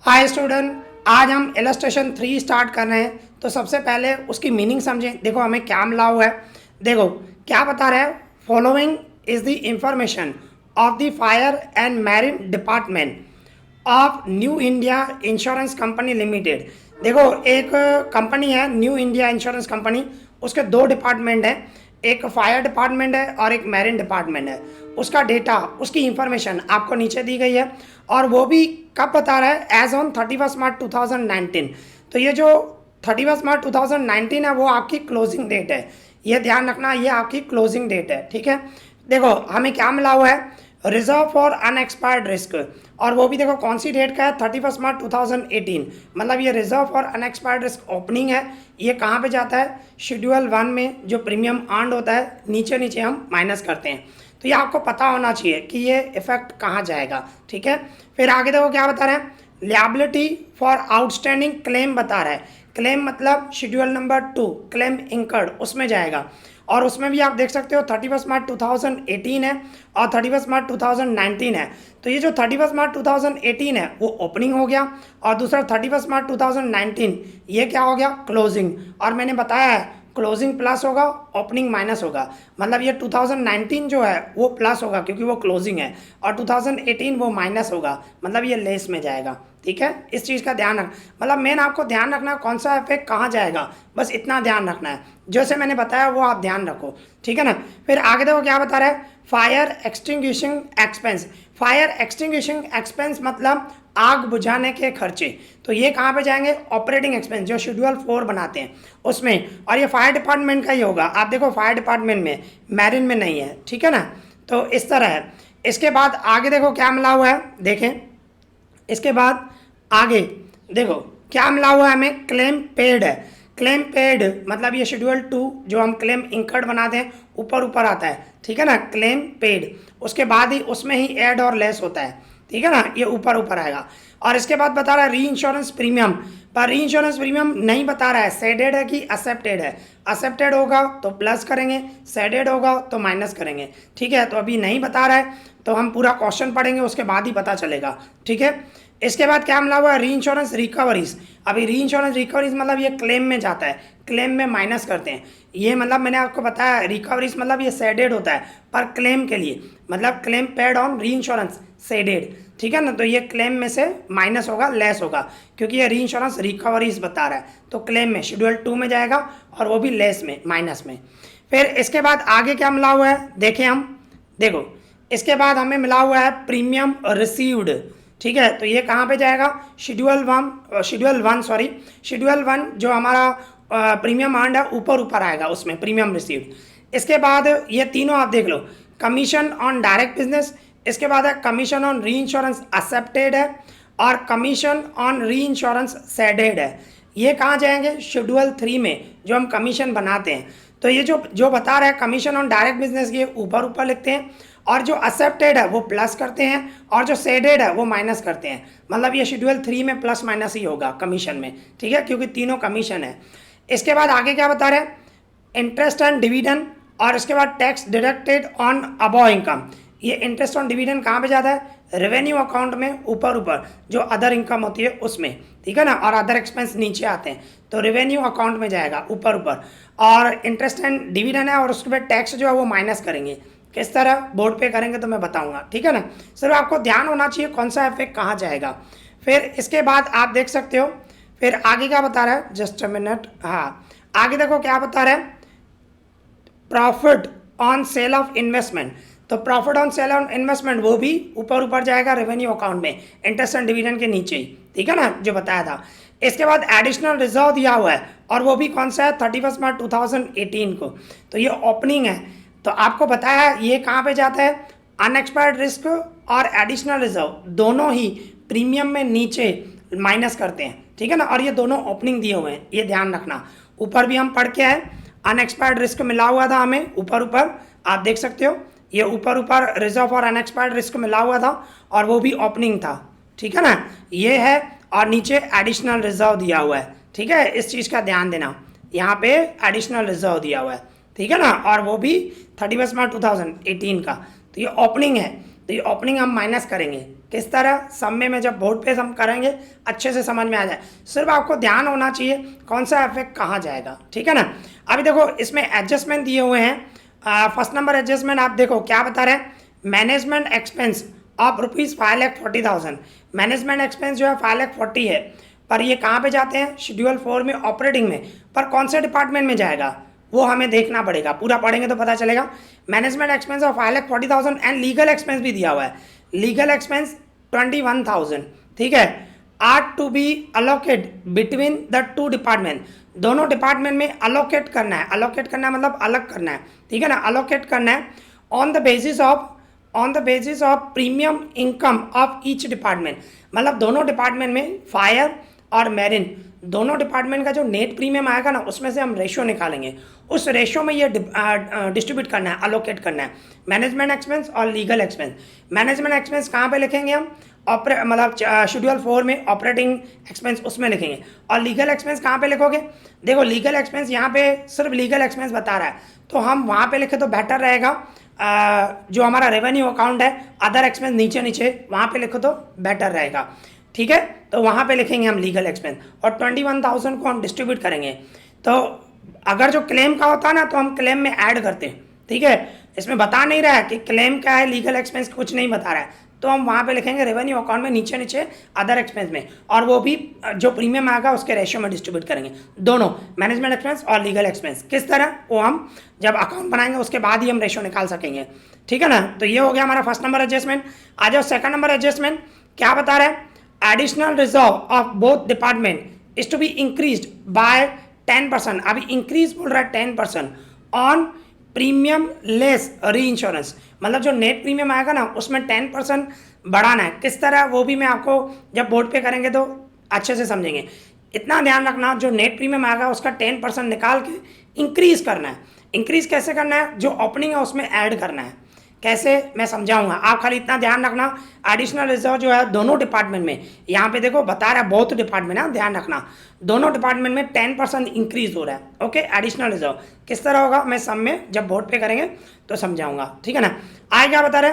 Hi student, आज हम illustration 3 start कर रहे हैं। तो सबसे पहले उसकी मीनिंग समझें। देखो हमें क्या मिला हुआ है। देखो क्या बता रहा है, following is the information of the fire and marine department of new India insurance company limited. देखो एक कंपनी है न्यू इंडिया इंश्योरेंस कंपनी, उसके दो डिपार्टमेंट हैं, एक फायर डिपार्टमेंट है और एक मैरिन डिपार्टमेंट है। उसका डेटा, उसकी इंफॉर्मेशन आपको नीचे दी गई है और वो भी कब बता रहा है, एज ऑन 31 मार्च 2019। तो ये जो 31 मार्च 2019 है वो आपकी क्लोजिंग डेट है, ये ध्यान रखना, ये आपकी क्लोजिंग डेट है। ठीक है, देखो हमें क्या मिला हुआ है, रिजर्व फॉर अनएक्सपायर्ड रिस्क, और वो भी देखो कौन सी डेट का है, 31 मार्च 2018। मतलब ये reserve for unexpired risk opening है। ये कहाँ पे जाता है, शेड्यूल 1 में जो प्रीमियम अर्न होता है नीचे नीचे हम माइनस करते हैं। तो ये आपको पता होना चाहिए कि ये इफेक्ट कहाँ जाएगा। ठीक है, फिर आगे देखो क्या बता रहे हैं, लिएबिलिटी फॉर आउटस्टैंडिंग क्लेम बता रहा है। क्लेम मतलब शेड्यूल नंबर 2 क्लेम इंकर्ड उसमें जाएगा, और उसमें भी आप देख सकते हो 31 मार्च 2018 है और 31 मार्च 2019 है। तो ये जो 31 मार्च 2018 है वो ओपनिंग हो गया, और दूसरा 31 मार्च 2019 ये क्या हो गया, क्लोजिंग। और मैंने बताया है क्लोजिंग प्लस होगा, ओपनिंग माइनस होगा। मतलब ये 2019 जो है वो प्लस होगा क्योंकि वो क्लोजिंग है, और 2018 वो माइनस होगा, मतलब ये लेस में जाएगा। ठीक है, इस चीज़ का ध्यान रख, मतलब मेन आपको ध्यान रखना है कौन सा इफेक्ट कहाँ जाएगा, बस इतना ध्यान रखना है। जैसे मैंने बताया वो आप ध्यान रखो। ठीक है ना, फिर आगे देखो क्या बता रहा है, fire extinguishing expense. Fire extinguishing expense मतलब आग बुझाने के खर्चे। तो ये कहाँ पे जाएंगे, ऑपरेटिंग एक्सपेंस जो शेड्यूल 4 बनाते हैं उसमें, और ये फायर डिपार्टमेंट का ही होगा। आप देखो फायर डिपार्टमेंट में, मैरिन में नहीं है। ठीक है ना, तो इस तरह है। इसके बाद आगे देखो क्या मिला हुआ है, देखें इसके बाद आगे देखो क्या मिला हुआ है हमें, क्लेम पेड है। क्लेम पेड मतलब ये शेड्यूल 2 जो हम क्लेम इंकर्ड बनाते हैं ऊपर ऊपर आता है। ठीक है ना, क्लेम पेड, उसके बाद ही उसमें ही ऐड और लेस होता है। ठीक है ना, ये ऊपर ऊपर आएगा। और इसके बाद बता रहा है री इंश्योरेंस प्रीमियम, पर री इंश्योरेंस प्रीमियम नहीं बता रहा है सेडेड है कि एक्सेप्टेड है। एक्सेप्टेड होगा तो प्लस करेंगे, सेडेड होगा तो माइनस करेंगे। ठीक है, तो अभी नहीं बता रहा है, तो हम पूरा क्वेश्चन पढ़ेंगे उसके बाद ही पता चलेगा। ठीक है, इसके बाद क्या मिला हुआ है, री इंश्योरेंस रिकवरीज। अभी री इंश्योरेंस रिकवरीज मतलब ये क्लेम में जाता है, क्लेम में माइनस करते हैं। ये मतलब मैंने आपको बताया रिकवरीज मतलब ये सेडेड होता है पर क्लेम के लिए, मतलब क्लेम पेड ऑन री इंश्योरेंस सेडेड। ठीक है ना, तो ये क्लेम में से माइनस होगा, लेस होगा, क्योंकि ये री इंश्योरेंस रिकवरीज बता रहा है। तो क्लेम में शेड्यूल 2 में जाएगा और वो भी लेस में, माइनस में। फिर इसके बाद आगे क्या मिला हुआ है देखें हम, देखो इसके बाद हमें मिला हुआ है प्रीमियम रिसीव्ड। ठीक है, तो ये कहाँ पे जाएगा, शेड्यूल 1 जो हमारा प्रीमियम अर्न्ड है ऊपर ऊपर आएगा उसमें प्रीमियम रिसीव्ड। इसके बाद ये तीनों आप देख लो, कमीशन ऑन डायरेक्ट बिजनेस, इसके बाद है कमीशन ऑन री इंश्योरेंस एक्सेप्टेड है, और कमीशन ऑन री इंश्योरेंस सेडेड है। ये कहाँ जाएंगे, शेड्यूल 3 में जो हम कमीशन बनाते हैं। तो ये जो बता रहा है कमीशन ऑन डायरेक्ट बिजनेस, ये ऊपर ऊपर लिखते हैं, और जो एक्सेप्टेड है वो प्लस करते हैं, और जो सेडेड है वो माइनस करते हैं। मतलब ये शेड्यूल 3 में प्लस माइनस ही होगा कमीशन में। ठीक है, क्योंकि तीनों कमीशन है। इसके बाद आगे क्या बता रहे हैं, इंटरेस्ट एंड डिविडेंड, और इसके बाद tax deducted on above income. ये इंटरेस्ट ऑन डिविडेंड कहाँ पे जाता है, रेवेन्यू अकाउंट में ऊपर ऊपर जो अदर इनकम होती है उसमें। ठीक है ना, और अदर एक्सपेंस नीचे आते हैं, तो रेवेन्यू अकाउंट में जाएगा ऊपर ऊपर। और इंटरेस्ट एंड डिविडेंड है, और उसके बाद टैक्स जो है वो माइनस करेंगे। किस तरह, बोर्ड पे करेंगे तो मैं बताऊंगा। ठीक है ना, सिर्फ आपको ध्यान होना चाहिए कौन सा इफेक्ट कहाँ जाएगा। फिर इसके बाद आप देख सकते हो, फिर आगे क्या बता रहा है, जस्ट अ मिनट, हाँ आगे देखो क्या बता रहा है, profit on sale of investment. तो profit on sale on investment वो भी ऊपर ऊपर जाएगा रेवेन्यू अकाउंट में, इंटरेस्ट एंड डिविडेंड के नीचे ही। ठीक है ना, जो बताया था। इसके बाद एडिशनल रिजर्व दिया हुआ है, और वो भी कौन सा है, 31 मार्च 2018 को। तो ये ओपनिंग है, तो आपको बताया ये कहाँ पे जाता है, अनएक्सपायर्ड रिस्क और एडिशनल रिजर्व दोनों ही प्रीमियम में नीचे माइनस करते हैं। ठीक है ना, और ये दोनों ओपनिंग दिए हुए हैं, ये ध्यान रखना। ऊपर भी हम पढ़ के आए, अनएक्सपायर्ड रिस्क मिला हुआ था हमें ऊपर ऊपर, आप देख सकते हो ये ऊपर ऊपर रिजर्व और अनएक्सपायर्ड रिस्क मिला हुआ था, और वो भी ओपनिंग था। ठीक है ना, ये है, और नीचे एडिशनल रिजर्व दिया हुआ है। ठीक है, इस चीज़ का ध्यान देना, यहाँ पे एडिशनल रिजर्व दिया हुआ है। ठीक है ना, और वो भी 31 मार्च 2018 का। तो ये ओपनिंग है, तो ये ओपनिंग हम माइनस करेंगे किस तरह, सब में जब बोर्ड पे हम करेंगे अच्छे से समझ में आ जाए। सिर्फ आपको ध्यान होना चाहिए कौन सा इफेक्ट कहाँ जाएगा, ठीक है ना। अभी देखो इसमें एडजस्टमेंट दिए हुए हैं। फर्स्ट नंबर एडजस्टमेंट आप देखो क्या बता रहे हैं, management expense of ₹5,40,000। Management expense जो है 5,40,000 है, पर ये कहाँ पे जाते हैं, शेड्यूल 4 में ऑपरेटिंग में, पर कौन से डिपार्टमेंट में जाएगा वो हमें देखना पड़ेगा, पूरा पढ़ेंगे तो पता चलेगा। Management expense of 5,40,000 and legal expense भी दिया हुआ है, लीगल एक्सपेंस 21,000, ठीक है। Are to be allocate between the two department, दोनों डिपार्टमेंट में अलोकेट करना है, अलोकेट करना है मतलब अलग करना है, ठीक है ना, अलोकेट करना है on the basis of premium income of each department. मतलब दोनों डिपार्टमेंट में फायर और मैरिन दोनों डिपार्टमेंट का जो नेट प्रीमियम आएगा ना उसमें से हम रेशियो निकालेंगे, उस रेशियो में ये डिस्ट्रीब्यूट करना है, अलोकेट करना है, मैनेजमेंट एक्सपेंस और लीगल एक्सपेंस। मैनेजमेंट एक्सपेंस कहाँ पे लिखेंगे हम, मतलब शेड्यूल 4 में ऑपरेटिंग एक्सपेंस उसमें लिखेंगे। और लीगल एक्सपेंस कहाँ पे लिखोगे, देखो लीगल एक्सपेंस यहाँ पे सिर्फ लीगल एक्सपेंस बता रहा है तो हम वहाँ पे लिखे तो बेटर रहेगा। जो हमारा रेवेन्यू अकाउंट है अदर एक्सपेंस नीचे नीचे वहाँ पे लिखो तो बेटर रहेगा, ठीक है। तो वहाँ पे लिखेंगे हम लीगल एक्सपेंस और 21,000 को हम डिस्ट्रीब्यूट करेंगे। तो अगर जो क्लेम का होता है ना तो हम क्लेम में ऐड करते हैं, ठीक है। इसमें बता नहीं रहा है कि क्लेम क्या है, लीगल एक्सपेंस कुछ नहीं बता रहा है, तो हम वहाँ पे लिखेंगे रेवेन्यू अकाउंट में नीचे नीचे अदर एक्सपेंस में, और वो भी जो प्रीमियम आएगा उसके रेशियो में डिस्ट्रीब्यूट करेंगे दोनों, मैनेजमेंट एक्सपेंस और लीगल एक्सपेंस। किस तरह, वो हम जब अकाउंट बनाएंगे उसके बाद ही हम रेशियो निकाल सकेंगे, ठीक है ना। तो ये हो गया हमारा फर्स्ट नंबर एडजस्टमेंट। आ जाओ सेकंड नंबर एडजस्टमेंट, क्या बता रहा है, additional reserve of both department is to be increased by 10%। अभी इंक्रीज बोल रहा है 10% on premium less reinsurance, मतलब जो नेट प्रीमियम आएगा ना उसमें 10% बढ़ाना है। किस तरह, वो भी मैं आपको जब बोर्ड पे करेंगे तो अच्छे से समझेंगे। इतना ध्यान रखना, जो नेट प्रीमियम आएगा उसका 10% निकाल के इंक्रीज करना है। इंक्रीज कैसे करना है, जो ओपनिंग है उसमें ऐड करना है। कैसे, मैं समझाऊंगा, आप खाली इतना ध्यान रखना। एडिशनल रिजर्व जो है दोनों डिपार्टमेंट में, यहाँ पे देखो बता रहा है बहुत डिपार्टमेंट है, ध्यान रखना, दोनों डिपार्टमेंट में 10% इंक्रीज हो रहा है। ओके, एडिशनल रिजर्व किस तरह होगा मैं सब में जब बोर्ड पे करेंगे तो समझाऊंगा, ठीक है ना। आगे क्या बता रहे,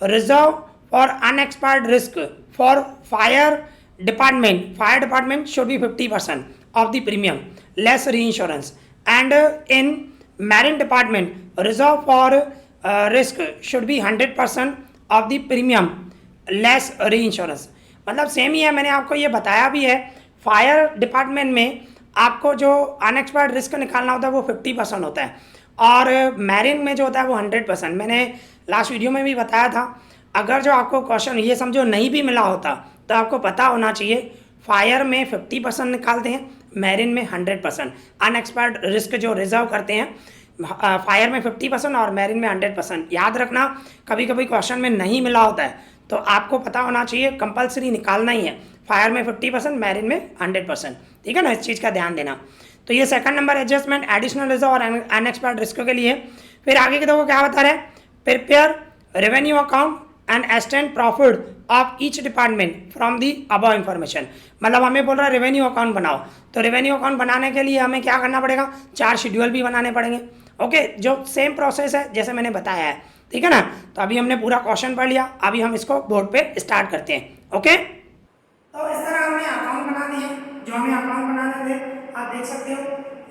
reserve for unexpired risk for fire department should be 50% of the premium less reinsurance, and in marine department reserve for risk should be 100% of the premium less reinsurance. मतलब सेम ही है, मैंने आपको ये बताया भी है। Fire department में आपको जो अनएक्सपायर्ड रिस्क निकालना होता है वो 50% होता है, और मैरिन में जो होता है वो 100%। मैंने लास्ट वीडियो में भी बताया था। अगर जो आपको क्वेश्चन ये समझो नहीं भी मिला होता तो आपको पता होना चाहिए, फायर में 50% निकालते हैं, मैरिन में 100%। अनएक्सपायर्ड रिस्क जो रिजर्व करते हैं फायर में 50% और मैरिन में 100%। याद रखना, कभी कभी क्वेश्चन में नहीं मिला होता है तो आपको पता होना चाहिए, कंपलसरी निकालना ही है, फायर में 50% मैरिन में 100%, ठीक है ना, इस चीज़ का ध्यान देना। तो ये second number adjustment additional reserve और अनएक्सपायर्ड रिस्क के लिए। फिर आगे के देखो क्या बता रहे हैं, prepare revenue account and ascertain profit of each department from the above information. मतलब हमें बोल रहा है रेवेन्यू अकाउंट बनाओ, तो रेवेन्यू अकाउंट बनाने के लिए हमें क्या करना पड़ेगा, 4 शेड्यूल भी बनाने पड़ेंगे। ओके, जो सेम प्रोसेस है जैसे मैंने बताया है, ठीक है ना। तो अभी हमने पूरा क्वेश्चन पढ़ लिया, अभी हम इसको बोर्ड पे स्टार्ट करते हैं। ओके, तो इस तरह हमने अकाउंट बना दिए, जो हमें अकाउंट बनाने थे आप देख सकते हो,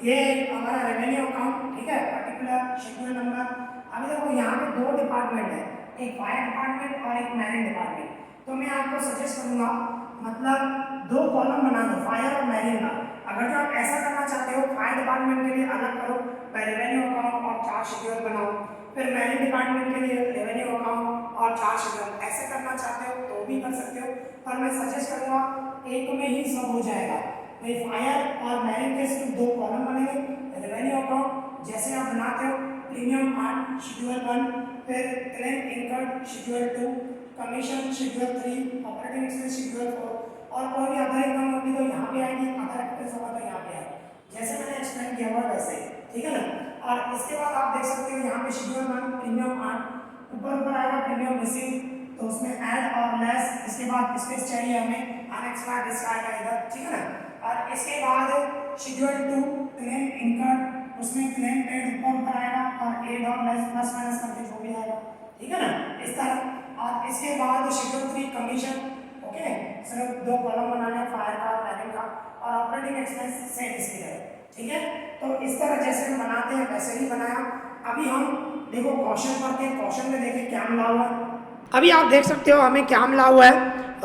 ये हमारा रेवेन्यू अकाउंट, ठीक है, पर्टिकुलर शेड्यूल नंबर। अभी देखो यहाँ पे 2 डिपार्टमेंट है, एक फायर डिपार्टमेंट और एक मैरिन डिपार्टमेंट। तो मैं आपको सजेस्ट करूंगा, मतलब 2 कॉलम बना दो फायर और मैरिन का। अगर जो आप ऐसा करना चाहते हो, फायर डिपार्टमेंट के लिए अलग करो, रेवेन्यू अकाउंट और 4 शेड्यूल बनाओ, फिर मैरिन डिपार्टमेंट के लिए रेवेन्यू अकाउंट और 4 शेड्यूल, ऐसे करना चाहते हो तो भी कर सकते हो, पर मैं सजेस्ट करूंगा एक में ही सब हो जाएगा। भाई फायर और मैरिन के सिर्फ 2 कॉलम बनेंगे, रेवेन्यू अकाउंट जैसे आप बनाते हो, प्रीमियम पार्ट शेड्यूल 1, फिर claim income schedule 2, commission schedule 3, operating expense schedule 4, और कोई भी अदर इनकम होगी तो यहाँ पे आएगी, अदर एक्सपेंस होगा तो यहाँ पे आएगी, जैसे मैंने एक्सप्लेन किया हुआ वैसे, ठीक है ना। और इसके बाद आप देख सकते हो यहाँ पे शेड्यूल 1 प्रीमियम पार्ट, ऊपर आएगा प्रीमियम रिसीव, तो उसमें ऐड और लेस, इसके बाद स्पेस चाहिए हमें, अनएक्सपायर्ड रिस्क आएगा इधर, ठीक है ना। और इसके बाद शेड्यूल 2 क्लेम इनकम, उसमें क्लेम पेड ऊपर आएगा और एड और लेस प्लस माइनस करके जो भी आएगा, ठीक है ना, इस तरह। और इसके बाद शेड्यूल 3 कमीशन, ओके, सिर्फ 2 कॉलम बनाने हैं, फायर का, मैरिन का, और ऑपरेटिंग एक्सपेंस सेम इसकी तरह, ठीक है। तो इस तरह जैसे हम बनाते हैं वैसे ही बनाया। अभी हम देखो क्वेश्चन पढ़ते हैं, क्वेश्चन में देखें क्या मिला हुआ है। अभी आप देख सकते हो हमें क्या मिला हुआ है,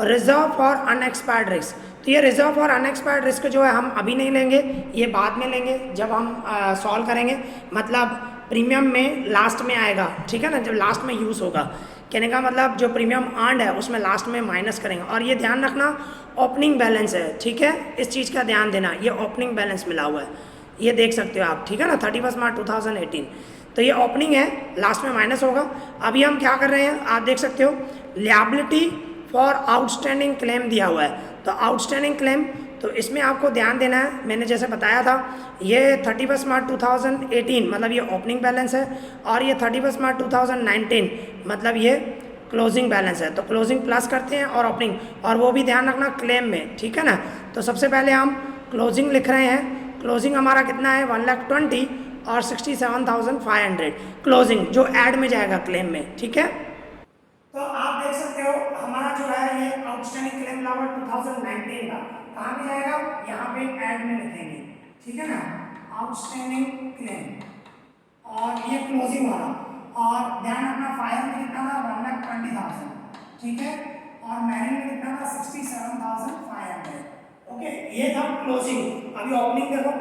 रिजर्व फॉर अनएक्सपायर्ड रिस्क। तो ये रिजर्व फॉर अनएक्सपायर्ड रिस्क जो है हम अभी नहीं लेंगे, ये बाद में लेंगे जब हम सॉल्व करेंगे, मतलब प्रीमियम में लास्ट में आएगा, ठीक है ना, जब लास्ट में यूज़ होगा। कहने का मतलब जो प्रीमियम अर्न्ड है उसमें लास्ट में माइनस करेंगे। और ये ध्यान रखना ओपनिंग बैलेंस है, ठीक है, इस चीज़ का ध्यान देना, ये ओपनिंग बैलेंस मिला हुआ है, ये देख सकते हो आप, ठीक है ना, 31 मार्च 2018। तो ये ओपनिंग है, लास्ट में माइनस होगा। अभी हम क्या कर रहे हैं, आप देख सकते हो लिएबिलिटी फॉर आउटस्टैंडिंग क्लेम दिया हुआ है। तो आउटस्टैंडिंग क्लेम, तो इसमें आपको ध्यान देना है, मैंने जैसे बताया था, ये 31 मार्च 2018 मतलब ये ओपनिंग बैलेंस है, और ये 31 मार्च 2019 मतलब ये क्लोजिंग बैलेंस है। तो क्लोजिंग प्लस करते हैं और ओपनिंग, और वो भी ध्यान रखना क्लेम में, ठीक है ना। तो सबसे पहले हम क्लोजिंग लिख रहे हैं, क्लोजिंग हमारा कितना है 1,20,000 और 67,500 क्लोजिंग, जो ऐड में जाएगा क्लेम में, ठीक है। तो आप देख सकते हो हमारा जो है ये आउटस्टैंडिंग क्लेम लावर 2019 का कहाँ पे जाएगा, यहाँ पे ऐड में लिखेंगे, ठीक है ना, आउटस्टैंडिंग क्लेम और ये क्लोजिंग वाला। और ध्यान रखना फायर में कितना था 1,20,000, ठीक है, और मैरिन में कितना था 67,500, ओके, ये था क्लोजिंग। अभी ओपनिंग देखो,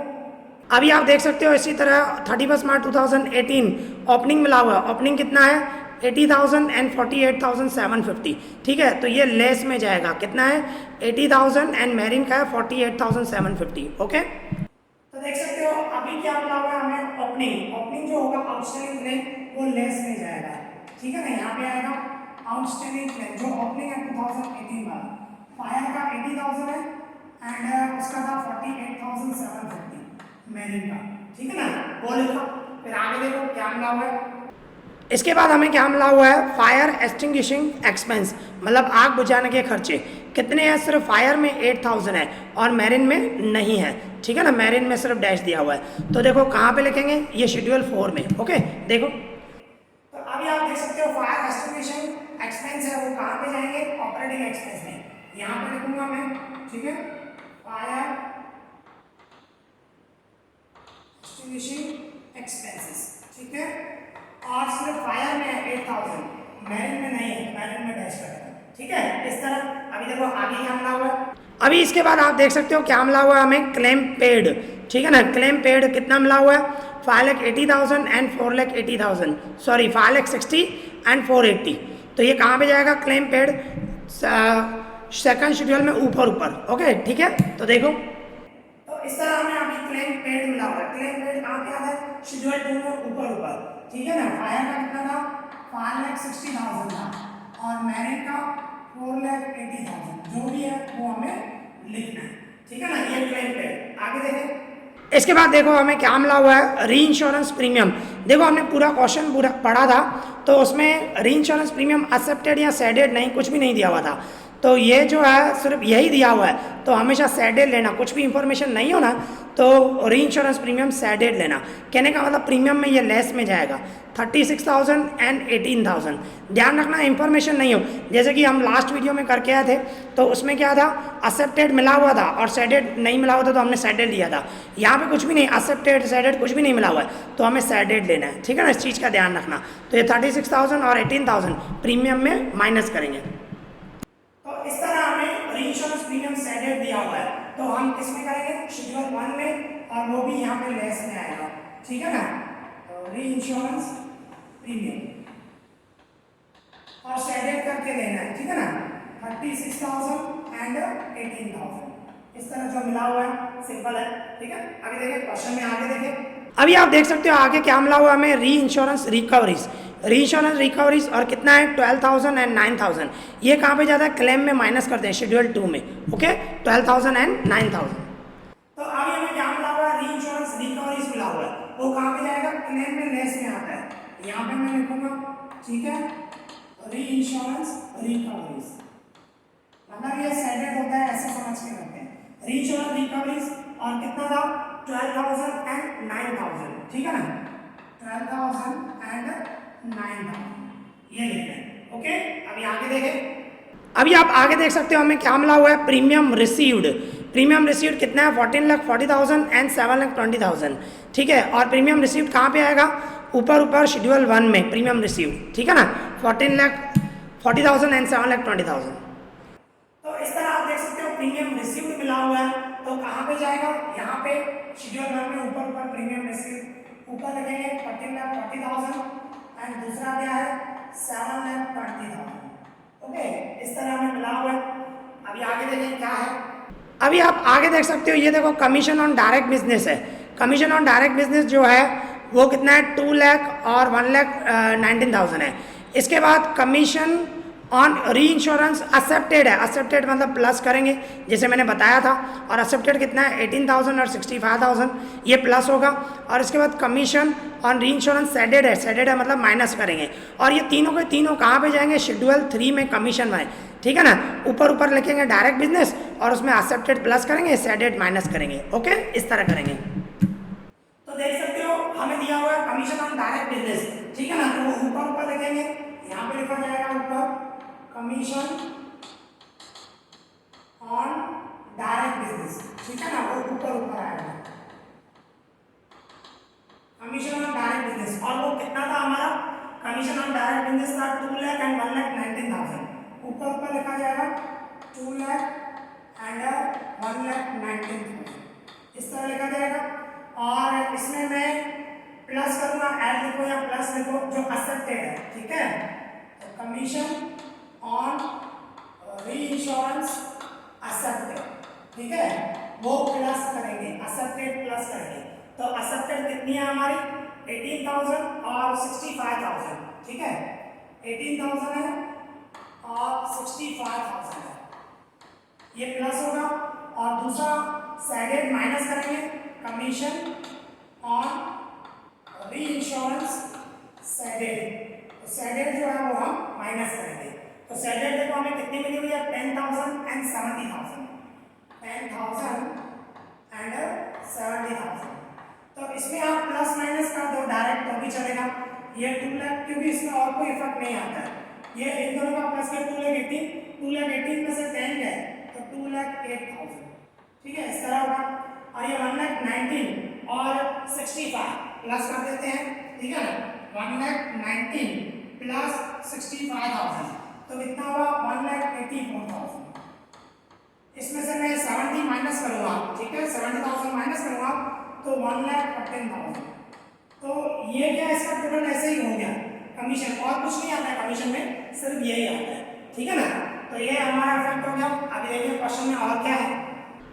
अभी आप देख सकते हो इसी तरह 31 मार्च 2018 ओपनिंग मिला हुआ है, ओपनिंग कितना है 80,000 एंड 48,750, ठीक है। तो ये लेस में जाएगा, कितना है 80,000 एंड मैरिन का है 48,750, ओके। तो देख सकते हो अभी क्या मिला हुआ है हमें, ओपनिंग, ओपनिंग जो होगा आउटस्टैंडिंग क्लेम वो लेस में जाएगा, ठीक है ना। यहाँ पे आएगा आउटस्टैंडिंग क्लेम जो ओपनिंग है 2018 वाला, फायर का 80,000 है एंड उसका था 48,750 मैरिन का, ठीक है ना, वो लिखा। फिर आगे देखो क्या मिला हुआ है, इसके बाद हमें क्या मिला हुआ है, फायर एक्सटिंग्विशिंग एक्सपेंस, मतलब आग बुझाने के खर्चे कितने हैं, सिर्फ फायर में 8,000 है और मैरिन में नहीं है, ठीक है ना, मैरिन में सिर्फ डैश दिया हुआ है। तो देखो कहाँ पे लिखेंगे, ये शेड्यूल 4 में, ओके। देखो तो अभी आप देख सकते हो फायर एक्सटिंग्विशिंग एक्सपेंस है वो कहाँ पे जाएंगे, ऑपरेटिंग एक्सपेंस में, यहाँ पे लिखूंगा मैं, ठीक है, फायर एक्सटिंग्विशिंग एक्सपेंसेस, ठीक है, और सिर्फ फायर में है 8,000, मैरिन में नहीं है, मैरिन में डैश करेगा, ठीक है, इस तरह। अभी देखो आगे क्या मिला हुआ है, अभी इसके बाद आप देख सकते हो क्या मिला हुआ है हमें, क्लेम पेड, ठीक है ना, क्लेम पेड कितना मिला हुआ है 5,80,000 एंड 4,80,000, सॉरी 5,60,000 एंड 480। तो ये कहाँ पे जाएगा क्लेम पेड, सेकंड शेड्यूल में ऊपर ऊपर, ओके, ठीक है। तो देखो तो इस तरह हमें अभी क्लेम पेड मिला हुआ है, क्लेम पेड कहाँ पे आता है शेड्यूल 2 में ऊपर ऊपर, ठीक है ना। फायर का कितना था 5,60,000 था और मैरिन का 4,80,000, जो भी है वो हमें लिखना है, ठीक है ना, ये क्लेम पेड। आगे देखें, इसके बाद देखो हमें क्या मिला हुआ है, री इंश्योरेंस प्रीमियम। देखो हमने पूरा क्वेश्चन पूरा पढ़ा था, तो उसमें री इंश्योरेंस प्रीमियम एक्सेप्टेड या सेडेड नहीं, कुछ भी नहीं दिया हुआ था। तो ये जो है सिर्फ यही दिया हुआ है, तो हमेशा सेडेड लेना, कुछ भी इंफॉर्मेशन नहीं हो ना तो री इंश्योरेंस प्रीमियम सेडेड लेना। कहने का मतलब प्रीमियम में ये लेस में जाएगा 36,000 एंड 18,000। ध्यान रखना इंफॉर्मेशन नहीं हो, जैसे कि हम लास्ट वीडियो में करके आए थे, तो उसमें क्या था एक्सेप्टेड मिला हुआ था और सेडेड नहीं मिला हुआ था, तो हमने सेडेड लिया था। यहाँ पे कुछ भी नहीं, एक्सेप्टेड सेडेड कुछ भी नहीं मिला हुआ है, तो हमें सेडेड लेना है, ठीक है ना, इस चीज़ का ध्यान रखना। तो ये 36,000 और 18,000 प्रीमियम में माइनस करेंगे। तो इस तरह हमें री इंश्योरेंस प्रीमियम सेडेड दिया हुआ है, तो हम किस में करेंगे शेड्यूल 1 में, और वो भी यहाँ पे लेस में आएगा, ठीक है ना। तो री इंश्योरेंस प्रीमियम और सेडेड करके लेना है, ठीक है ना, 36,000 एंड 18,000, इस तरह जो मिला हुआ है सिंपल है, ठीक है। आगे देखें क्वेश्चन में, आगे देखें। अभी आप देख सकते हो आगे क्या मिला हुआ है हमें, री इंश्योरेंस रिकवरीज, री इंश्योरेंस रिकवरीज और कितना है 12,000 एंड 9,000। ये कहाँ पे जाता है, क्लेम में माइनस करते हैं शेड्यूल 2 में, ओके, 12,000 एंड 9,000। तो अभी हमें क्या मिला हुआ है, री इंश्योरेंस रिकवरीज मिला हुआ है, वो कहाँ पे जाएगा, क्लेम में लेस में आता है, यहाँ पे मैं लिखूंगा, ठीक है, री इंश्योरेंस रिकवरीज, मतलब ये सेडेड होता है ऐसे समझ के रखते हैं। री इंश्योरेंस रिकवरीज और कितना था 12,000 एंड 9,000, ठीक है ना, 12,000 एंड 9,000 ये लिखते हैं, ओके, अभी आगे देखें। अभी आप आगे देख सकते हो हमें क्या मिला हुआ है, प्रीमियम रिसीव्ड। प्रीमियम रिसीव्ड कितना है, 14,40,000 एंड 7,20,000। ठीक है, और प्रीमियम रिसीव्ड कहाँ पे आएगा, ऊपर शेड्यूल 1 में प्रीमियम रिसीव्ड। ठीक है ना, 14,40,000 एंड 7,20,000। तो इस तरह आप देख सकते हो प्रीमियम रिसीव्ड मिला हुआ है, तो कहाँ पे जाएगा, यहाँ पे शेड्यूल 1 में ऊपर प्रीमियम रिसीव्ड ऊपर लिखेंगे 14,40,000 एंड दूसरा क्या है 7,20,000। ओके, इस तरह हमें मिला हुआ है। अभी आगे देखें क्या है। अभी आप आगे देख सकते हो, ये देखो कमीशन ऑन डायरेक्ट बिजनेस है। कमीशन ऑन डायरेक्ट बिजनेस जो है वो कितना है, 2 लाख और 1,19,000 है। इसके बाद कमीशन ऑन री इंश्योरेंस एक्सेप्टेड है, एक्सेप्टेड मतलब प्लस करेंगे जैसे मैंने बताया था, और एक्सेप्टेड कितना है 18,000 और 65,000, ये प्लस होगा। और इसके बाद कमीशन ऑन री इंश्योरेंस सेडेड है मतलब माइनस करेंगे, और ये तीनों के तीनों कहाँ पे जाएंगे, शेड्यूल 3 में कमीशन में। ठीक है ना, ऊपर लिखेंगे डायरेक्ट बिजनेस और उसमें एक्सेप्टेड प्लस करेंगे, सेडेड माइनस करेंगे। ओके, इस तरह करेंगे। तो देख सकते हो हमें दिया हुआ है कमीशन ऑन डायरेक्ट बिजनेस। ठीक है ना, तो ऊपर लिखेंगे, यहाँ पे लिखा जाएगा ऊपर कमीशन ऑन डायरेक्ट बिजनेस। ठीक है ना, वो ऊपर आएगा कमीशन ऑन डायरेक्ट बिजनेस। और वो कितना था हमारा, कमीशन ऑन डायरेक्ट बिजनेस था 2 लाख एंड 1,19,000। ऊपर लिखा जाएगा 2 लाख एंड 1,19,000, इस तरह लिखा जाएगा। और इसमें मैं प्लस करूंगा, ऐड लिखो या प्लस लिखो जो एक्सेप्टेड है। ठीक है, तो कमीशन ऑन री इंश्योरेंस एक्सेप्टेड, ठीक है, वो प्लस करेंगे, एक्सेप्टेड प्लस करेंगे। तो एक्सेप्टेड कितनी है हमारी 18,000 और 65,000। ठीक है, 18,000 है और 65,000 है, ये प्लस होगा। और दूसरा सेडेड माइनस करेंगे, कमीशन ऑन री इंश्योरेंस सेडेड, तो सेडेड जो है वो हम माइनस करेंगे। तो सेडेड देखो हमें कितनी मिली हुई है 10,000 एंड 70,000, 10,000 एंड 70,000। तो इसमें आप प्लस माइनस कर दो डायरेक्ट तो भी चलेगा, ये 2 लाख, क्योंकि इसमें और कोई इफेक्ट नहीं आता है। ये इन दोनों का प्लस कर 2,18,2,18 में से 10 गए तो 2,08,000। ठीक है, इस तरह होगा। और ये 1,19,000 और 65 प्लस कर देते हैं। ठीक है ना, 1,19,000 प्लस 65,000 तो कितना हुआ 1,84,000। इसमें से मैं 70 माइनस करूंगा। ठीक है, 70,000 माइनस करूंगा तो 1,13,000। तो ये क्या, इसका टोटल ऐसे ही हो गया कमीशन, और कुछ नहीं आता है कमीशन में, सिर्फ यही आता है। ठीक है ना, तो ये हमारा इफेक्ट हो गया। अभी देखिए क्वेश्चन में और क्या है।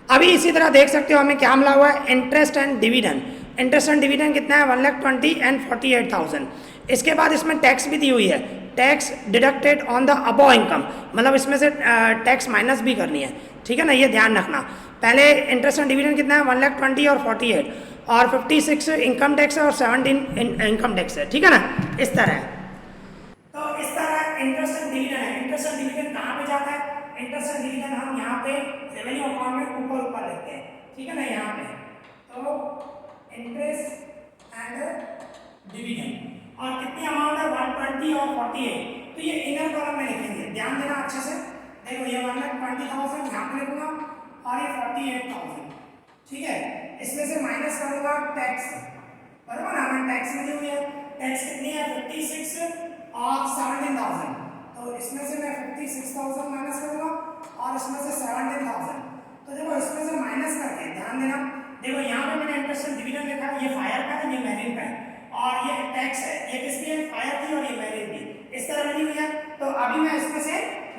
अभी इसी तरह देख सकते हो हमें क्या मिला हुआ है, interest and dividend. Interest and dividend कितना है 1,20,000 एंड 48,000। इसके बाद इसमें टैक्स भी दी हुई है, tax deducted on the above income, मतलब इसमें से टैक्स माइनस भी करनी है। ठीक है ना, ये ध्यान रखना। पहले इंटरेस्ट एंड डिविडेंड कितना है 1,20,000 और 48, और 56 इनकम टैक्स है और 17 इनकम टैक्स है। ठीक है ना, इस तरह। तो इस तरह इंटरेस्ट एंड डिविडेंड है। इंटरेस्ट एंड डिविडेंड कहाँ पे जाता है, इंटरेस्ट एंड डिविडेंड हम यहाँ पे रेवेन्यू अकाउंट में ऊपर लिखते हैं। ठीक है ना, यहाँ पे तो इंटरेस्ट एंड डिविडेंड, और कितनी अमाउंट है 120 और 48, तो ये इनर कॉलम में लिखेंगे, ध्यान देना अच्छे से। देखो ये 1,20,000 यहाँ पे लिखूंगा और ये 48,000। ठीक है, इसमें से माइनस करूंगा टैक्स, बराबर ना, हमें टैक्स मिली हुई है। टैक्स कितनी है 56 और 17,000, तो इसमें से मैं 56,000 माइनस करूंगा और इसमें से 17,000। तो देखो इसमें से माइनस करके ध्यान देना, देखो यहाँ पे मैंने इंटरेस्ट एंड डिविडेंड लिखा है, ये फायर का है, ये मैरिन का है, और ये टैक्स है, ये किसकी है फायर की और ये मैरिन की, इस तरह मिली हुई है। तो अभी मैं इसमें से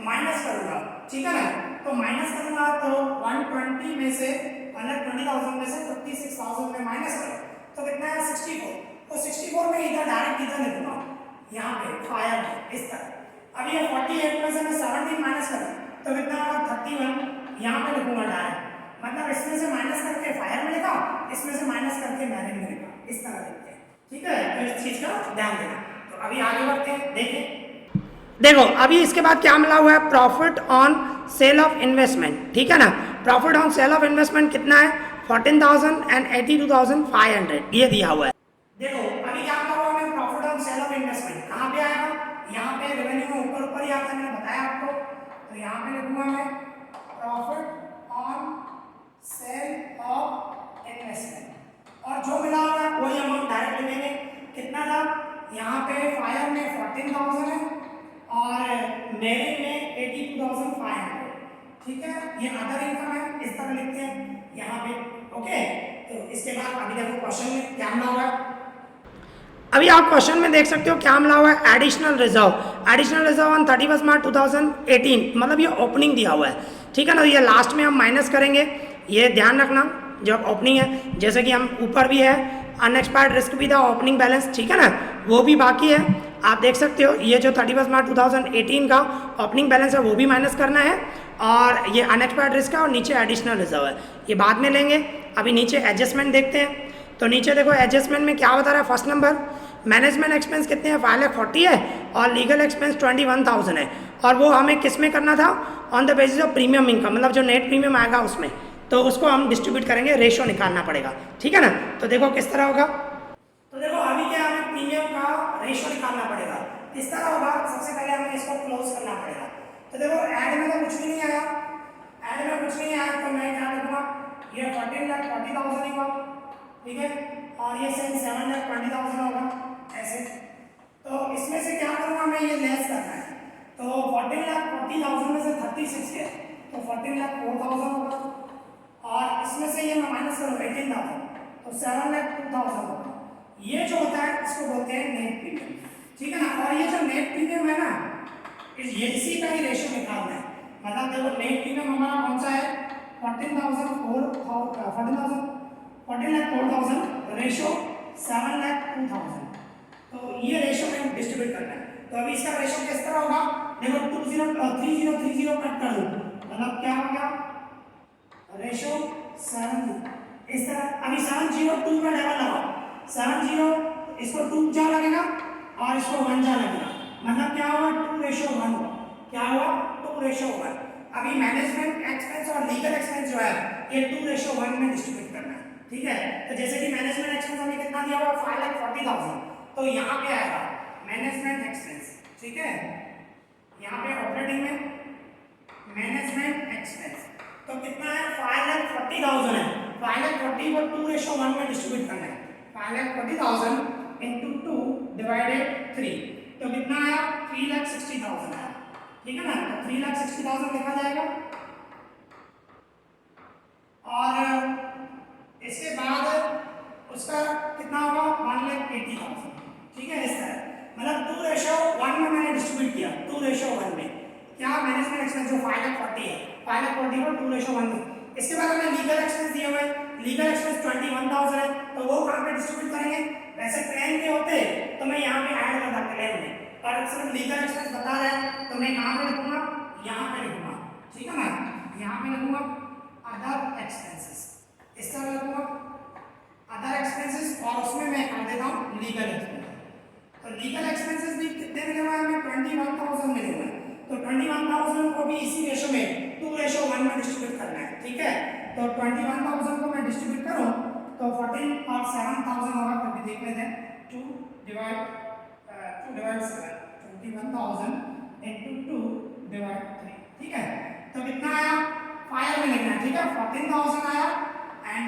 माइनस करूंगा। ठीक है ना, तो माइनस करूंगा तो 120 में से 120,000 में से 56,000 में माइनस करो तो कितना है 64। तो 64 में इधर डायरेक्ट इधर लिखूंगा, यहाँ पे फायर में, इस तरह। अब ये 48 में से मैं 17 माइनस करूँ तो कितना होगा 31, यहाँ पे लिखूंगा डायरेक्ट, मतलब इसमें से माइनस करके फायर में लिखा, इसमें से माइनस करके मैरिन में लिखा, इस तरह लिखते हैं। ठीक है, तो इस चीज का ध्यान देना। तो अभी आगे बढ़ते हैं, देखिए देखो अभी इसके बाद क्या मिला हुआ है, profit on sale of investment. ठीक है ना, profit on sale of investment कितना है 14,000 एंड 82,500, ये दिया हुआ है। देखो अभी क्या मिला हुआ है profit on sale of investment, कहाँ पे आएगा, यहाँ पे रेवेन्यू में ऊपर यहाँ पे लिखूंगा मैं profit on sale of investment, और जो मिला हुआ है वही अमाउंट डायरेक्ट लेंगे। कितना था, यहाँ पे फायर में 14,000 है और मेरे में 82,500, ठीक है। ये अदर इनकम है, इस तरह लिखते हैं यहाँ पे, ओके। तो इसके बाद अभी देखो क्वेश्चन में क्या मिला हुआ है। अभी आप क्वेश्चन में देख सकते हो क्या मिला हुआ है, एडिशनल रिजर्व ऑन 31 मार्च 2018, मतलब ये ओपनिंग दिया हुआ है, ठीक है ना। ये लास्ट में हम माइनस करेंगे, ये ध्यान रखना जब ओपनिंग है। जैसे कि हम ऊपर भी है अनएक्सपायर्ड रिस्क भी था, ओपनिंग बैलेंस, ठीक है ना, वो भी बाकी है। आप देख सकते हो ये जो 31 मार्च 2018 का ओपनिंग बैलेंस है वो भी माइनस करना है, और ये अनएक्सपायर्ड रिस्क है और नीचे एडिशनल रिजर्व है, ये बाद में लेंगे। अभी नीचे एडजस्टमेंट देखते हैं, तो नीचे देखो एडजस्टमेंट में क्या बता रहा है। फर्स्ट नंबर मैनेजमेंट एक्सपेंस कितने हैं, 5,40,000 है और लीगल एक्सपेंस 21,000 है, और वो हमें किस में करना था, on the basis of premium income, मतलब जो नेट प्रीमियम आएगा उसमें, तो उसको हम डिस्ट्रीब्यूट करेंगे, रेशियो निकालना पड़ेगा, ठीक है ना। तो देखो किस तरह होगा, तो देखो अभी क्या हमें प्रीमियम का रेशियो निकालना पड़ेगा, किस तरह होगा। सबसे पहले हमें इसको क्लोज करना पड़ेगा। तो देखो ऐड में तो कुछ भी नहीं आया, ऐड में कुछ नहीं आया, तो मैं क्या लिखूंगा, ये 14,40,000 ही होगा, ठीक है, और ये 7,20,000 होगा ऐसे। तो इसमें से क्या करूंगा मैं, ये लेस करना है, तो 14,40,000 में से 36 है तो 14,04,000 होगा, और इसमें से ये मैं माइनस करूँ 18,000 तो 7,02,000 होगा। ये जो होता है इसको बोलते हैं नेट प्रीमियम, ठीक है ना। और ये जो नेट प्रीमियम है ना, ये इसी का ही रेशियो निकालना है। मतलब देखो नेट प्रीमियम हमारा कौन सा है, 14,04,000 रेशियो 7,02,000, तो ये रेशियो में डिस्ट्रीब्यूट करना है। तो अभी इसका रेशियो किस तरह होगा, देखो 30 कट कर दो, मतलब क्या हो गया, रेशियो 7 इस तरह। अभी 702 का डबल लगाओ, 70 इसको 2 जा लगेगा और इसको 1 जा लगेगा, मतलब क्या होगा 2:1 होगा, क्या हुआ 2:1। अभी मैनेजमेंट एक्सपेंस और लीगल एक्सपेंस जो है ये 2:1 में डिस्ट्रीब्यूट करना है, ठीक है। तो जैसे कि मैनेजमेंट एक्सपेंस हमें कितना दिया हुआ 5,40,000, तो यहाँ पे आएगा मैनेजमेंट एक्सपेंस, ठीक है, यहाँ पे ऑपरेटिंग में मैनेजमेंट एक्सपेंस तो कितना है 5,40,000 है, 5,40,000 को 2:1 में डिस्ट्रीब्यूट करना है, 5,40,000 into 2 divided 3, तो कितना आया 3,60,000 आया, ठीक है ना। तो 3,60,000 लिखा जाएगा, और इसके बाद उसका कितना होगा 1,80,000, ठीक है। इस तरह मतलब 2:1 में मैंने डिस्ट्रीब्यूट किया, 2:1 में क्या मैनेजमेंट एक्सपेंस जो 5,40,000 है, 5,40,000 को 2:1 में। इसके बाद हमें लीगल एक्सपेंस दिए हुए, लीगल एक्सपेंस 21,000 है, तो वो कहाँ पे डिस्ट्रीब्यूट करेंगे। वैसे क्लेम के होते तो मैं यहाँ पे ऐड करता क्लेम में, पर सिर्फ लीगल एक्सपेंस बता रहा है तो मैं कहाँ पे लिखूंगा, यहाँ पे लिखूंगा, ठीक है ना, यहाँ पे लिखूंगा अदर एक्सपेंसेस, इस तरह लिखूंगा अदर एक्सपेंसेस, और उसमें मैं कर देता हूँ लीगल एक्सपेंस। तो लीगल एक्सपेंसेस भी कितने मिले हुए हमें 21,000 मिले हुए, तो 21,000 को भी इसी रेशो में 2:1 में डिस्ट्रीब्यूट करना है, ठीक है। तो 21,000 को मैं डिस्ट्रीब्यूट करूँ तो 14 और 7,000 होगा, कभी देख लेते हैं 2 डिवाइड 7, 21,000 into 2 डिवाइड 3, ठीक है। तो कितना आया फायर में लिखना है, ठीक है, 14,000 आया एंड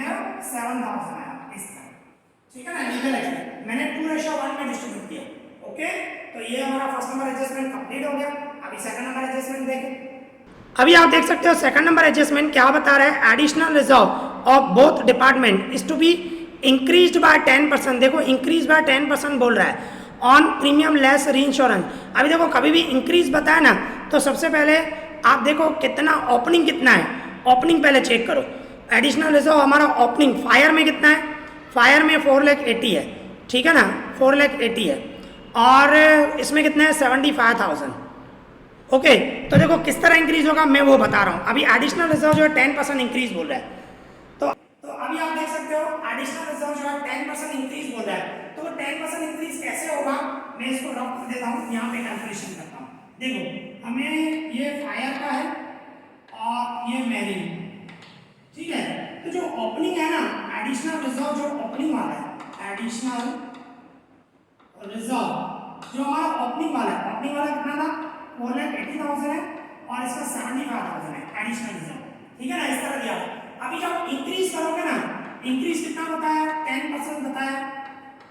7,000 आया, इस तरह, ठीक है ना। लीगल एक्सपेंस मैंने 2:1 में डिस्ट्रीब्यूट किया, ओके। तो ये हमारा फर्स्ट नंबर एडजस्टमेंट कंप्लीट हो गया। अभी सेकंड नंबर एडजस्टमेंट देखें। अभी आप देख सकते हो सेकंड नंबर एडजस्टमेंट क्या बता रहा है, additional reserve of both department is to be increased by 10%। देखो इंक्रीज बाय 10% बोल रहा है ऑन प्रीमियम लेस रीइंश्योरेंस। अभी देखो कभी भी इंक्रीज बताया ना तो सबसे पहले आप देखो कितना ओपनिंग कितना है, ओपनिंग पहले चेक करो। एडिशनल रिजर्व हमारा ओपनिंग फायर में कितना है, फायर में 4,80,000 है, ठीक है ना, 4,80,000 है, और इसमें कितना है 75,000, ओके। तो देखो किस तरह इंक्रीज होगा मैं वो बता रहा हूँ। अभी एडिशनल रिजर्व जो है 10% इंक्रीज बोल रहा है, तो अभी आप देख सकते हो एडिशनल रिजर्व जो है 10% इंक्रीज बोल रहा है, तो 10% इंक्रीज कैसे होगा मैं इसको रफ कर देता हूँ, यहाँ पे कैलकुलेशन करता हूँ। देखो हमें ये फायर का है और ये मैरीन, ठीक है। तो जो ओपनिंग है ना एडिशनल रिजर्व जो ओपनिंग वाला है, एडिशनल रिजर्व जो हमारा ओपनिंग वाला है, ओपनिंग वाला कितना था 4,80,000 है, और इसका 75,000 है एडिशनल रिजर्व, ठीक है ना, इस तरह दिया। अभी जब इंक्रीज करोगे ना, इंक्रीज कितना बताया, 10% बताया,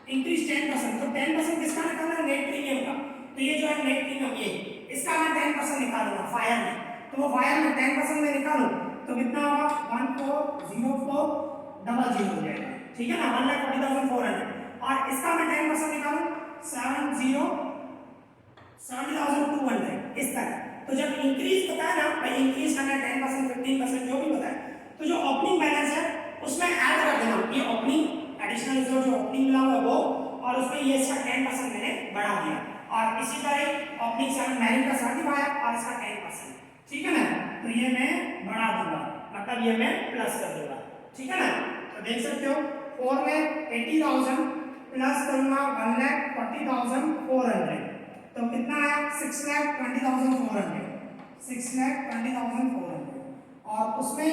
इंक्रीज 10%, तो 10% किसका निकालना है, नेट प्रीमियम का। तो ये जो है नेट प्रीमियम, ये इसका मैं 10% निकालूंगा फायर में, तो वो फायर में 10% में निकालूं तो कितना होगा, 140400 हो जाएगा, ठीक है ना, 1,40,400। और इसका मैं 10% निकालूं 70,200 इस तरह। तो जब इंक्रीज बताया ना भाई, इंक्रीज करना है 10%, 15%, जो भी बताया, तो जो ओपनिंग बैलेंस है उसमें ऐड कर देना ये ओपनिंग एडिशनल रिजर्व जो ओपनिंग मिला हुआ है वो, और उसमें ये इसका 10% मैंने बढ़ा दिया। और इसी तरह ओपनिंग 7 मैरिन का 75 और इसका 10%, ठीक है ना, तो ये मैं बढ़ा दूंगा, मतलब ये मैं प्लस कर दूंगा, ठीक है ना। तो देख सकते हो 4,80,000 प्लस करूंगा 1,40,400, तो कितना आया 6,20,400, 6,20,400, और उसमें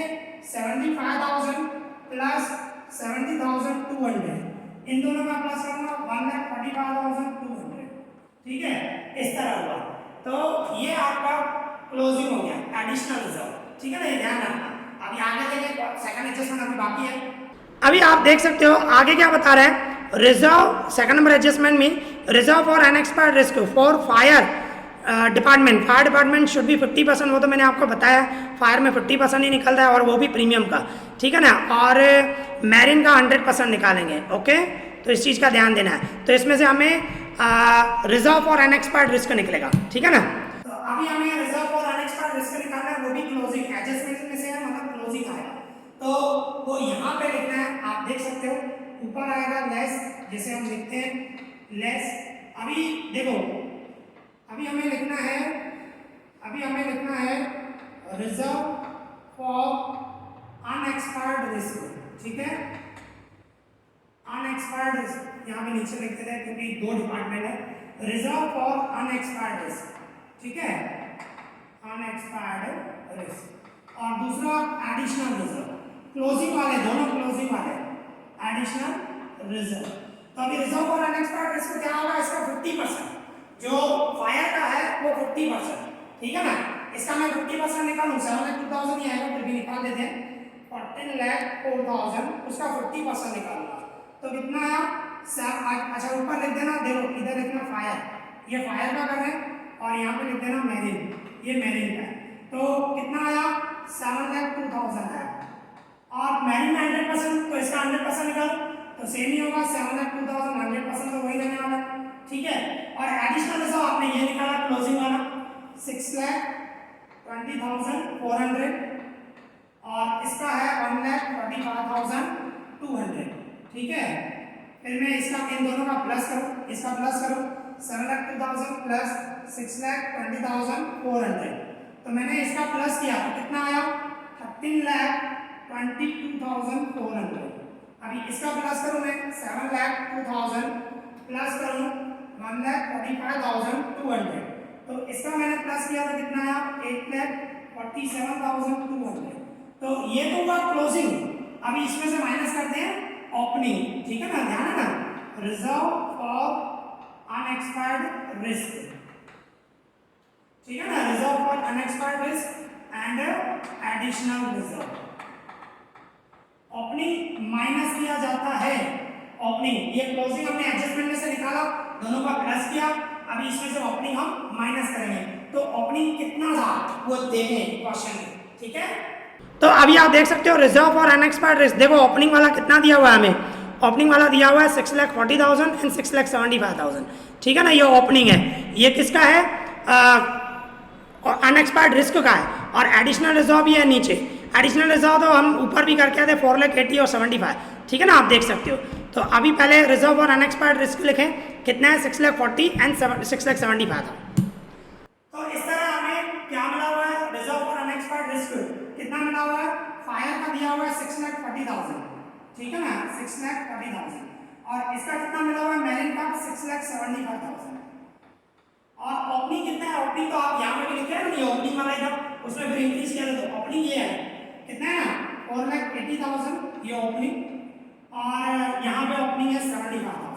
75,000 प्लस 70,200, इन दोनों का प्लस करना 1,45,200, ठीक है, इस तरह हुआ। तो ये आपका क्लोजिंग हो गया एडिशनल रिजर्व, ठीक है ना, ये ध्यान रखना। अभी आगे देखें, सेकंड एडजस्टमेंट अभी बाकी है। अभी आप देख सकते हो आगे क्या बता रहे हैं, रिजर्व सेकंड नंबर एडजस्टमेंट में, reserve for unexpired risk for fire department, fire department should be 50%, वो तो मैंने आपको बताया, फायर में 50% ही निकलता है और वो भी प्रीमियम का, ठीक है ना, और मैरिन का 100% निकालेंगे, ओके। तो इस चीज़ का ध्यान देना है। तो इसमें से हमें रिजर्व फॉर अनएक्सपायर्ड रिस्क निकलेगा, ठीक है ना। तो अभी हमें रिजर्व फॉर अनएक्सपायर्ड रिस्क निकालना है, वो भी क्लोजिंग एडजस्टमेंट में से है, मतलब क्लोजिंग आएगा। तो वो यहाँ पे लिखना है, आप देख सकते हो ऊपर आएगा लेस, जैसे हम लिखते हैं लेस। अभी देखो, अभी हमें लिखना है रिजर्व फॉर अनएक्सपायर्ड रिस्क, ठीक है, अनएक्सपायर्ड रिस्क यहाँ पे नीचे लिख देते हैं क्योंकि दो डिपार्टमेंट है। रिजर्व फॉर अनएक्सपायर्ड रिस्क, ठीक है, अनएक्सपायर्ड रिस्क, और दूसरा एडिशनल रिजर्व, क्लोजिंग वाले दोनों, क्लोजिंग वाले एडिशनल रिजर्व। तो अभी रिजर्व फॉर अनएक्सपायर्ड रिस्क क्या होगा, इसका 50%, जो फायर का है वो 50%, ठीक है ना। इसका मैं 50% निकालूं 7,02,000 ही आएगा, फिर भी निकाल देते हैं 14,04,000, उसका 50% निकालूंगा तो कितना आया, अच्छा ऊपर लिख देना, देखो इधर लिखना फायर, ये फायर का कर है, और यहाँ पे लिख देना मैरिन, ये मैरिन का है। तो कितना आया 7,02,000 है, और मैरिन में 100%, तो इसका 100% निकाल तो सेम ही होगा 7,02,000, 100% तो वही रहने वाला, ठीक है। और एडिशनल रिजर्व आपने ये निकाला क्लोजिंग वाला 6,20,400, और इसका है 1,45,200, ठीक है। फिर मैं इसका इन दोनों का प्लस करूं, इसका प्लस करूं 7,02,000 प्लस 6,20,400, तो मैंने इसका प्लस किया तो कितना आया 13,22,400। अभी इसका प्लस करूं मैं 7,02,000 प्लस करूं 1,45,200, तो इसका मैंने प्लस किया तो कितना आया 8,47,200। तो ये तो हुआ क्लोजिंग। अभी इसमें से माइनस करते हैं ओपनिंग, ठीक है ना, ध्यान है ना, रिजर्व फॉर अनएक्सपायर्ड रिस्क, ठीक है ना, reserve for unexpired risk and additional reserve. Opening minus किया जाता है, ओपनिंग, ये क्लोजिंग हमने एडजस्टमेंट में से निकाला, दोनों का प्लस किया, अभी इसमें से ओपनिंग हम माइनस करेंगे, तो ओपनिंग कितना था वो देंगे क्वेश्चन में, ठीक है। तो अभी आप देख सकते हो रिजर्व फॉर अनएक्सपायर्ड रिस्क, देखो ओपनिंग वाला कितना दिया हुआ है हमें, ओपनिंग वाला दिया हुआ है 6,40,000 एंड 6,75,000, ठीक है ना, ये ओपनिंग है, ये किसका है, अनएक्सपायर्ड रिस्क का है, और एडिशनल रिजर्व ये है नीचे, एडिशनल रिजर्व तो हम ऊपर भी करके आते 4,80,000 और 75, ठीक है ना, आप देख सकते हो। तो अभी पहले रिजर्व और अनएक्सपायर्ड रिस्क लिखें, कितना है 6,40,000 एंड 6,75,000। तो इस तरह हमें क्या मिला हुआ है, रिजर्व और अनएक्सपायर्ड रिस्क कितना मिला हुआ है, फायर का दिया हुआ है 6,40,000, ठीक है ना, 6,40,000, और इसका कितना मिला हुआ है मैरिन का 6,75,000, और ओपनिंग कितना है, ओपनिंग तो आप यहाँ पे भी लिखे हैं ना, ये ओपनिंग वाला इधर, उसमें फिर इंक्रीज किया तो ओपनिंग ये है कितना है ना 4,80,000, ये ओपनिंग, और यहाँ पे ओपनिंग है 75,000,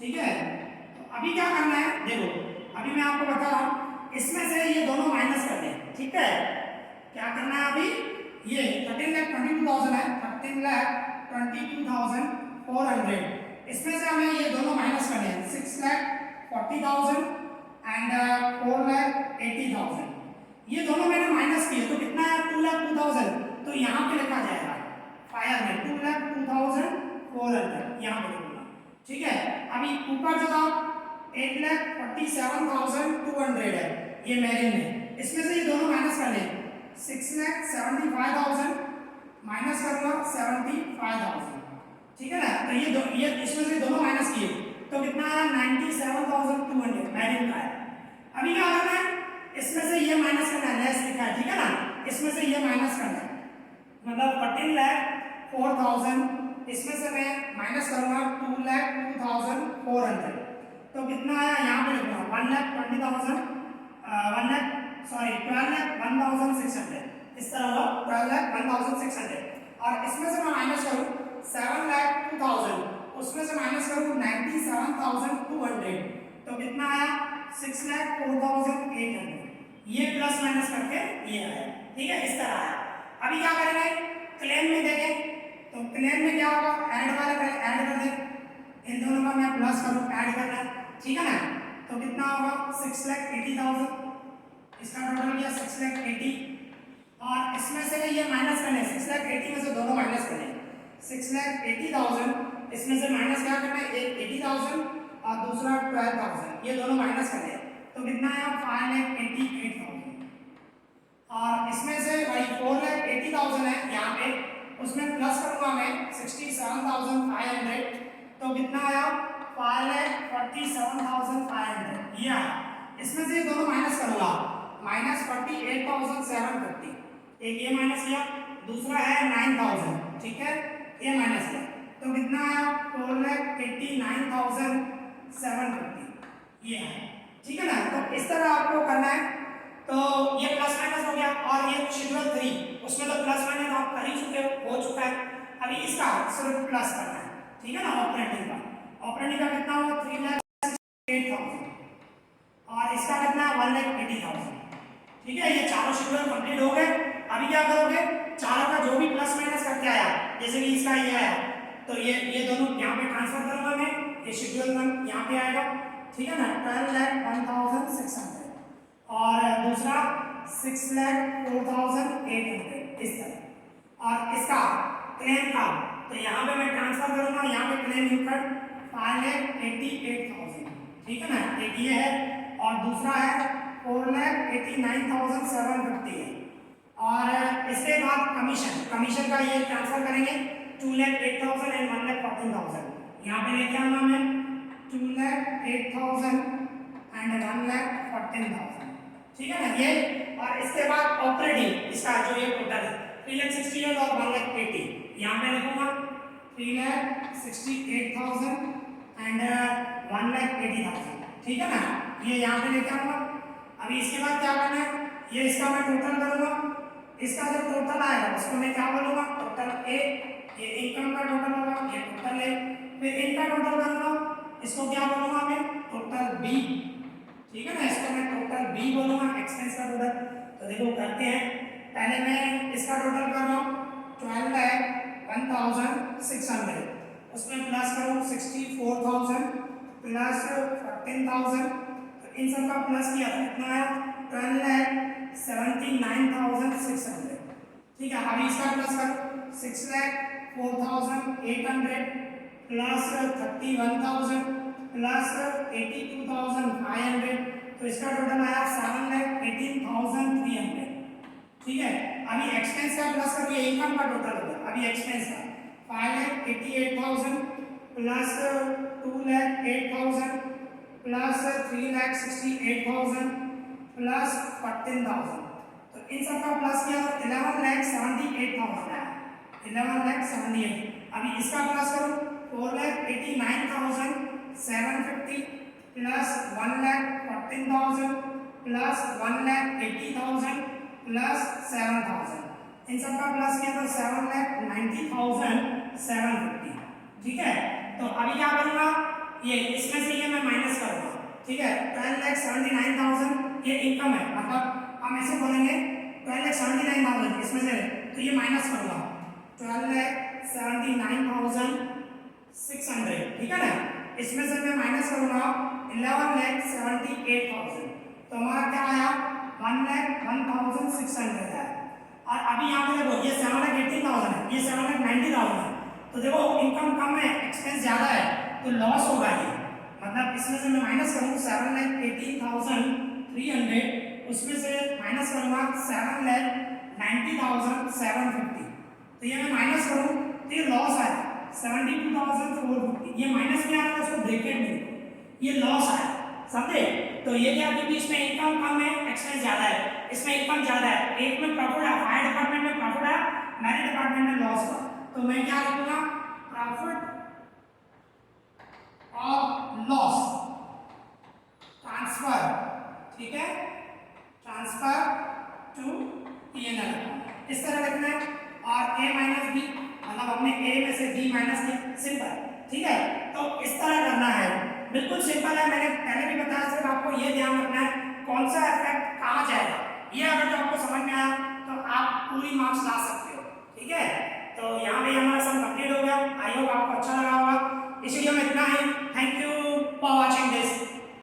ठीक है। तो अभी क्या करना है, देखो अभी मैं आपको बता रहा हूँ, इसमें से ये दोनों माइनस कर दें, ठीक है, क्या करना है अभी, ये 13,22,000 है, 13,22,400, इसमें से हमें ये दोनों माइनस करने हैं, 6,40,000 एंड 4,80,000, ये दोनों मैंने माइनस किए तो कितना है 2,02,000, तो यहाँ पे लिखा जाएगा फायर में 2,02,400 यहाँ पे लिखूंगा, ठीक है। अभी ऊपर जो था 8,47,200 है ये मैरिन में, इसमें से ये दोनों माइनस करने हैं, 6,75,000 माइनस करूंगा 75,000, ठीक है ना, तो ये इसमें से दोनों माइनस किए तो कितना है 97,200 मैरिन का है। अभी क्या करना है, इसमें से ये माइनस करना है, लेस लिखा है, ठीक है ना, इसमें से ये माइनस करना है, मतलब 14,04,000, इसमें से मैं माइनस करूंगा 2,02,400, तो कितना आया यहाँ पे लिखूंगा 1,20,000 12,01,600, इस तरह होगा 12,01,600, और इसमें से मैं माइनस करूँ 7,02,000, उसमें से माइनस करूँ 97,200, तो कितना आया 6,04,800, ये प्लस माइनस करके ये आया, ठीक है, इस तरह आया। अभी क्या करेंगे, क्लेम में देखें तो क्लेम में क्या होगा, ऐड वाला ऐड कर दे, इन दोनों का मैं प्लस करूँ, ऐड करना है, ठीक है ना, तो कितना होगा 6,80,000, इसका टोटल किया 6,80,000, और इसमें से ये माइनस करने 6,80,000 में से दोनों माइनस करने 6,80,000, इसमें से माइनस क्या करना है, एक 80,000 और दूसरा 12,000, ये दोनों माइनस करने, तो कितना है 5,88,000, और इसमें से भाई 4,80,000 है यहाँ पे, उसमें प्लस करूंगा मैं 67,500, तो कितना आया 5,47,500, ये आया। इसमें से दोनों माइनस करूंगा, -48,750, एक ये माइनस किया, दूसरा है 9,000, ठीक है, ये माइनस किया, तो कितना आया 4,89,750, ये है, ठीक है ना। तो इस तरह आपको करना है, तो ये प्लस माइनस हो गया, और ये शेड्यूल 3 उसमें तो प्लस माइनस आप कर ही चुके हो चुका है, अभी इसका सिर्फ प्लस करना है, ठीक है ना। ऑपरेटिंग का कितना हुआ 3,08,000, और इसका कितना है 1,80,000, ठीक है, ये चारों शेड्यूल कंप्लीट हो गए। अभी क्या करोगे, चारों का जो भी प्लस माइनस करके आया, जैसे कि इसका ये आया, तो ये दोनों यहाँ पे ट्रांसफर करूंगा मैं, ये शेड्यूल 1 यहाँ पे आएगा, ठीक है ना, 12,01,600, और दूसरा 6,04,800, इस तरह। और इसका क्लेम का, तो यहाँ पे मैं ट्रांसफर करूंगा, यहाँ पे क्लेम इनकम 5,88,000, ठीक है ना, एक ये है, और दूसरा है 4,89,750 है, और इसके बाद कमीशन का ये ट्रांसफर करेंगे 2,08,000 एंड 1,14,000, यहाँ पे लेके आऊंगा मैं 2,08,000 एंड 1,14,000, ठीक है ना ये। और इसके बाद ऑपरेटिंग, इसका जो ये टोटल है 3,68,000 और 1,80,000, यहाँ पे लिखूंगा 3,68,000 एंड 1,80,000, ठीक है ना, ये यहाँ पे लेके आऊंगा। अभी इसके बाद क्या करना है, ये इसका मैं टोटल करूंगा, इसका जो टोटल आएगा उसको मैं क्या बोलूंगा, टोटल ए, ये इनकम का टोटल होगा, ये टोटल है, फिर इनका टोटल करूंगा, इसको क्या बोलूंगा मैं, टोटल बी, ठीक है ना, इसको मैं टोटल बी बोलूंगा, एक्सपेंस का टोटल। तो देखो करते हैं, पहले मैं इसका टोटल कर रहा हूँ 12,01,600, उसमें प्लस करूँ 64,000 प्लस 14,000, तो इन सब का प्लस किया तो कितना आया 12,79,600, ठीक है। अभी इसका प्लस करो 6,04,800 प्लस 31,000 प्लस 82,500, तो इसका टोटल आया 7,18,300, ठीक है। अभी एक्सपेंस का प्लस करिए, इनकम का टोटल हो गया, अभी एक्सपेंस का 5,88,000 प्लस 2,08,000 प्लस 3,68,000 प्लस 14,000, तो इन सब का प्लस किया तो 11,78,000 आया, 11,78,000। अभी इसका प्लस करो 4,89,750 प्लस 1,14,000 प्लस 1,80,000 प्लस 7,000, इन सब का प्लस किया तो 7,90,750, ठीक है। तो अभी क्या करूंगा, ये इसमें से ये मैं माइनस करूंगा, ठीक है, 12,79,000 ये इनकम है, मतलब हम ऐसे बोलेंगे 12,79,000 इसमें से, तो ये माइनस करूंगा 12,79,600, ठीक है ना। इसमें से मैं माइनस करूंगा 11,78,000, तो हमारा क्या आया 1,01,600 है। और अभी यहाँ पे देखो ये 7,18,000 है, ये 7,90,000 है, तो देखो इनकम कम है, एक्सपेंस ज्यादा है, तो लॉस होगा ये। मतलब इसमें से मैं माइनस करूँ 7,18,300, उसमें से माइनस करूंगा 7,90,750, तो ये मैं माइनस करूं तो ये लॉस आया 72,450, ये माइनस में आ रहा है, इसको ब्रैकेट में लिखो, ये लॉस आया, समझे। तो ये क्या, क्योंकि इसमें इनकम कम है, एक्सपेंस ज्यादा है, इसमें इनकम ज्यादा है, एक में प्रॉफिट है, हायर डिपार्टमेंट में प्रॉफिट है, मेरे डिपार्टमेंट में लॉस हुआ, तो मैं क्या लिखूंगा प्रॉफिट और लॉस ट्रांसफर, ठीक है, ट्रांसफर टू P&L इस तरह लिखना है। और A माइनस बी, मतलब हमने A में से B माइनस किया, सिंपल, ठीक है। तो इस तरह करना है, बिल्कुल सिंपल है, मैंने पहले भी बताया, सिर्फ आपको ये ध्यान रखना है कौन सा इफेक्ट कहाँ जाएगा, ये अगर जो आपको समझ में आया तो आप पूरी मार्क्स ला सकते हो, ठीक है। तो यहाँ पे हमारा सम कंप्लीट हो गया, आई होप आपको अच्छा लगा होगा। इस वीडियो में इतना ही।